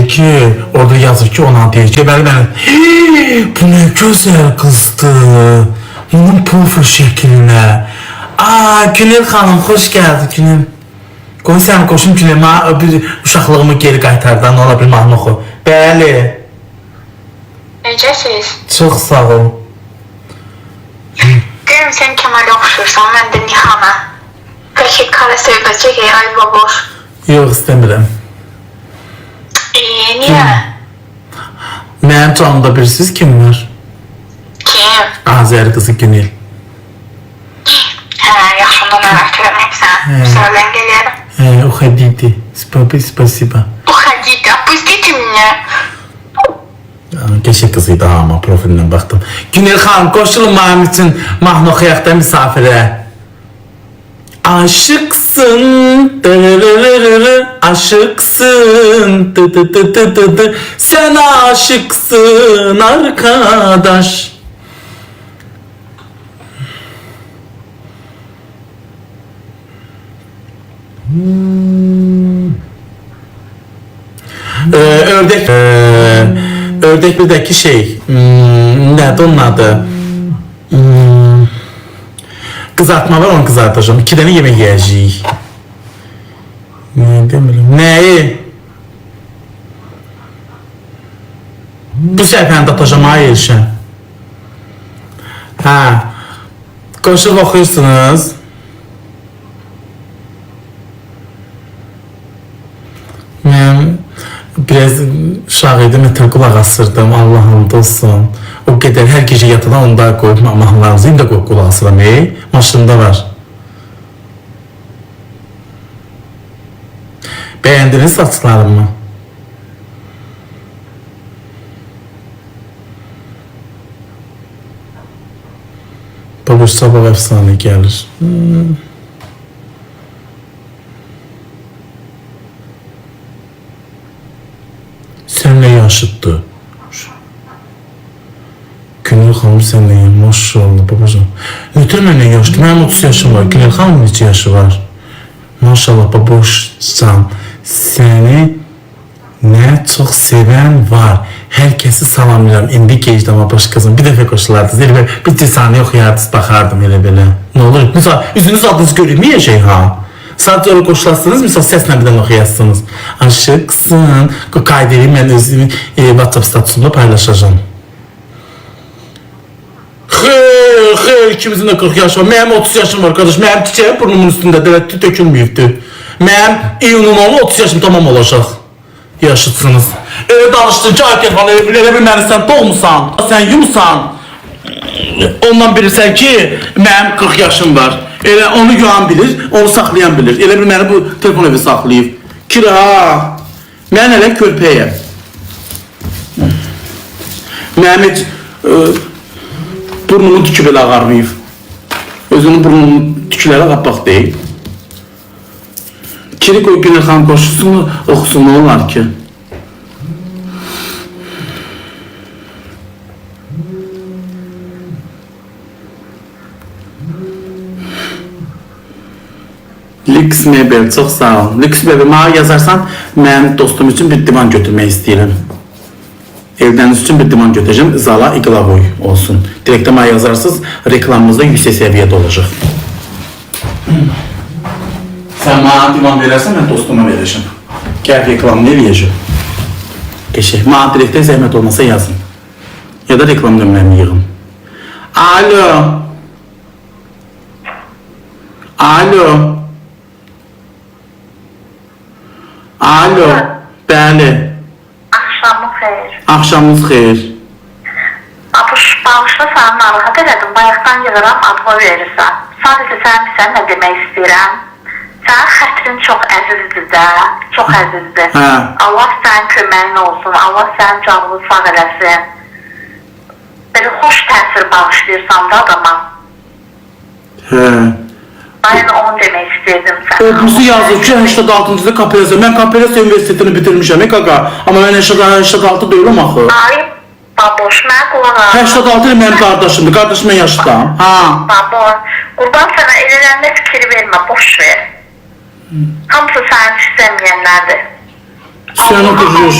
deyəcək ki, orada yazır ki, ona deyəcək ki, bəli, bu nə gözəl qızdır, bunun profil şəklinə. Günel xanım, xoş gəldi Günel. Qoy səni qoşum Günel, bir uşaqlığımı geri qaytardan, ola bir mahnı oxu. Bəli. Necəsiz? Çox sağ ol. Görüm sən Kəmalə oxşursan, mən də Nihana. Bəlkə kara sevdəcək, ay baboş. Yox, istəmirəm. Niyə? Mənim canımda birisiz kim var? Kim? Azəri qızı Günel. Yaxşımdan əvət verməksən. Müsələn gələyərəm. Уходите. Спасибо. Уходите, отпустите меня. Qəşəng qızıydı ama profilindən baxdım. Günel xanım, qoşulun mənim üçün mahnı oxuyaq da misafirə. Aşıksın, aşıksın, sen aşıksın arkadaş. Ördek birdeki şey, nədir onun adı? Kızartma var, onu kızartacağım. 2 tane yemek yiyeceğiz. Ne demeliyim? Neyi? Bu səhifəni də atacağım, hayır işə. Qoşulub oxuyursunuz. Mən biraz uşaq idim, ötür qulaq asırdım, Allah hamd olsun. O qədər hər gecə yatadan onda qoyub mahnılarımızı indi qoyub qulaq asıram, maşında var. Bəyəndiniz saçlarımı? Babuş sabah əfsanə gəlir. Sen ne yaşıttı? Günel xanım sen ne maşallah babacığım. Nötr mənə yaşlı? Mənim 30 yaşım var. Günel xanım neçə yaşı var? Maşallah baboşsan. Səni nə çox sevən var. Herkesi salamlayıram. İndi gecdama baş qızım. Bir dəfə qoşulardınız. Elə bir tisani oxuyardınız, baxardım elə belə. Ne olur? Misal, üzünüz adınız görünməyəcək ha. Sadece öyle koşularsınız, misal sesle birden okuyasınız. Aşıksın. Kayderi ben özümün WhatsApp statusunda paylaşacağım. Xeyr, ikimizin de 40 yaşı var. Mənim 30 yaşım var kardeş. Mənim çiçeğim burnumun üstündə dəvətli tökülməyibdir. Mənim iyunun 10'u 30 yaşım tamam olacaq. Yaşıtsınız. Öyle danışdın ki, ay telefonu elə bilməni sən doğmusan, sən yumsan. Ondan bilirsən ki, mənim 40 yaşım var. Elə onu yuan bilir, onu saxlayan bilir. Elə bir məni bu telefon evi saxlayıb. Kira, mən elə körpəyəm. Mənim heç burnumun tükü belə ağarmayıb. Özünün burnunun tükləri qabbaq deyil. Kiri qoy Günel xanım qoşusunu oxusun, ne olar ki? Lix Mebel, çok sağ ol. Lix Mebel, bana yazarsan, mənim dostum üçün bir divan götürmək istəyirəm. Evdəniz üçün bir divan götürəcəm, Zala İqlavoy olsun. Direktə bana yazarsınız, reklamımızda yüksək səviyyədə olacaq. Sən bana divan verərsən, mən dostuma verəcəm. Gəl reklamını eləyəcəm. Qəşək, bana direktə zəhmət olmasa yazın. Ya da reklam nömrəmi yığın. Alo. Alo. Alo, bəli. Axşamın xeyir. Axşamınız xeyir. Bağışla səni narahat elədim, bayaqdan yığıram, adımı verirsən. Sadəcə sən bilsən nə demək istəyirəm. Sənin xətrin çox əzizdir də, çox əzizdir. Allah sənin köməyin olsun, Allah sənin canını sağ eləsin. Belə xoş təsir bağışlayırsan da adama. Aynen onu demək istəyirdim sən. Bizi yazır ki, 86-cıda Kapelasa. Mən Kapelasa Üniversitetini bitirmişəm, kaka. Amma mən 86 deyiləm axı. Ay, baboş, mən qulaq alım. 86 ilə mənim qardaşımdır, qardaşım mən yaşlıdam. Baboş, qurban sənə elələrində fikir vermə, boş ver. Hamısı səni istəməyənlərdir. Sen oturur.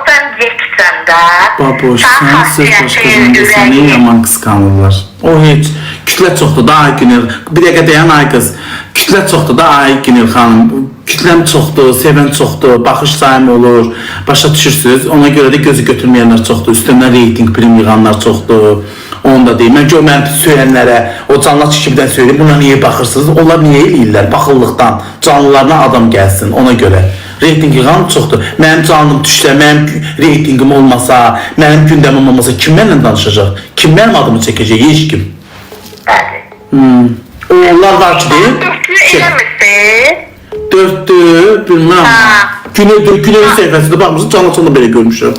Sen yeksən də. Baboş, sen sırf başqasında səni yaman qısqanırlar. O heç, kütlə çoxdur da ay Günel. Bir dəqiqə deyən ay qız. Kütlə çoxdur da ay Günel xanım. Kütləm çoxdur, sevən çoxdur, baxış sayım olur. Başa düşürsünüz. Ona görə də gözü götürməyənlər çoxdur. Üstündən reyting prim yığanlar çoxdur. Onu da deyim. Mən görməm söylənlərə, o canlı çəkibdən söyləyim. Buna niyə baxırsınız? Onlar niyə eləyirlər? Baxıllıqdan. Canlılarına adam gəlsin ona görə. Reyting yığan çoxdur. Mənim canlım düşsə, mənim reytingim olmasa, mənim gündəmim olmasa kim mənlə danışacaq? Kim mənim adımı çəkəcək? Heç kim. Bəli. Onlar var ki deyil. Dörtlü eləmişsin. Dörtlü, bilmem. Günel'in səhifəsində baxmışsın, canlı belə görmüşəm.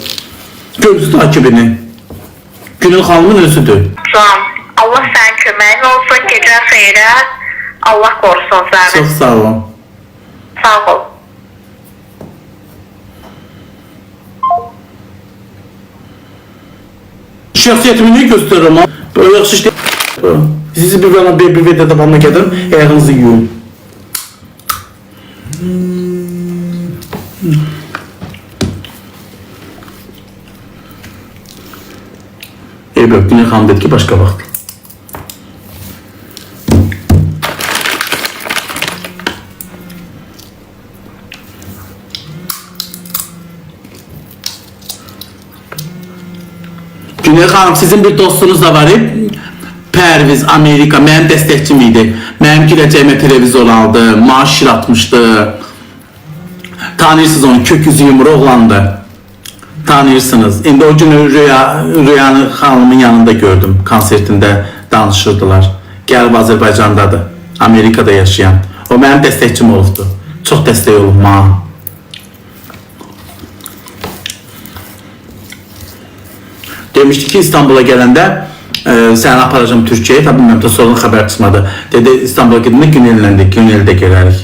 Görmüşsün takibini. Günel xanımın özüdür. Can, Allah sənin köməyin olsun, gecən xeyrə. Allah qorusun səni. Çox sağ olun. Sağ ol. Şəxsiyyətimi niyə göstərirəm? Böyle yaxşı iş deyil. Sizi bir videoda bana gədirim, ayağınızı yuyun. Eyvah, Güney xanım dedi ki, başqa vaxt. Güney xanım, sizin bir dostunuz da var. Pərviz, Amerika, mənim dəstəkçim idi. Mənim girəcəyimə televizor aldı, maaş atmışdı. Tanıyırsınız onu, kök yüzü yumru oğlandı. Tanıyırsınız. İndi o gün Rüyanı xanımın yanında gördüm. Konsertində danışırdılar. Gəlib Azərbaycandadır. Amerikada yaşayan. O mənim dəstəkçim olubdu. Çox dəstək olub mənə. Demişdi ki İstanbul'a gələndə səni aparacağım Türkiyəyə, tabi bilməm, sonra xəbər çıxmadı. Dedi İstanbul'a gedəndə Günel'ləndik, Günel'də gələrik.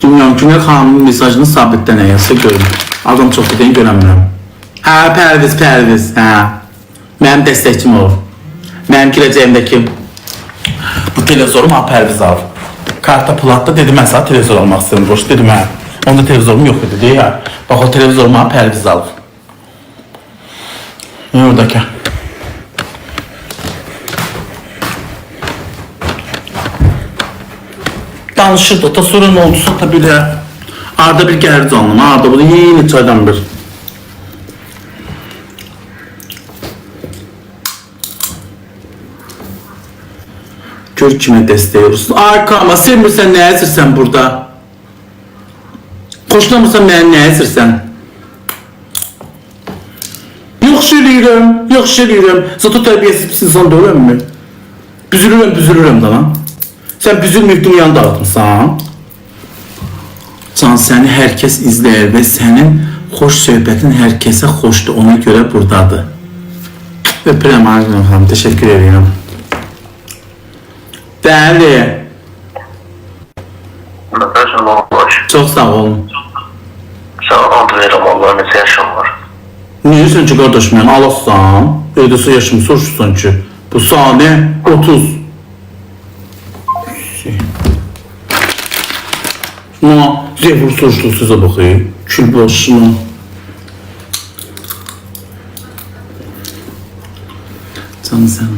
Bilmiyorum, Günel xanımın mesajını sabitdən əyəsə görüm. Adam çox dediyini görəmirəm. Hə, Pərviz, hə. Mənim dəstəkçim olur. Mənim girəcəyimdəki bu televizoru mənə Pərviz alır. Karta Pulat'ta dedi, mən sana televizor almaq istəyirəm, boş dedim hə. Onda televizorum yok dedi ya. Bak o televizorumu bana Pərviz alır. Ne oradaki? Danışırdı da sonra ne oldusa tabi de. Arada bir gəlirdi canlıma. Arada bu da yeni çaydan bir. Gör kime dəstək olursun. Arkama sevmirsən nə əsirsən burada? Xoşlamırsan mənim nə əsirsən? Yaxşı eləyirəm. Zato tərbiyəsiz pis insan deyiləm mi? Büzülürəm da lan. Sən büzülməyib dünyanı dağıtmışsan. Can, səni hər kəs izləyir və sənin xoş söhbətin hər kəsə xoşdur. Ona görə buradadır. Öpürəm Arzulam xanım, təşəkkür edirəm. Bəli. Çox sağ olun. Sana ad verirəm, Allah necə yaşam var. Neyirsən ki qardaş, mən alasam, evdəsə yaşımı soruşursan ki, bu saniyə 30. Buna zevur soruşluq sizə baxayım, kül başına. Canım sən.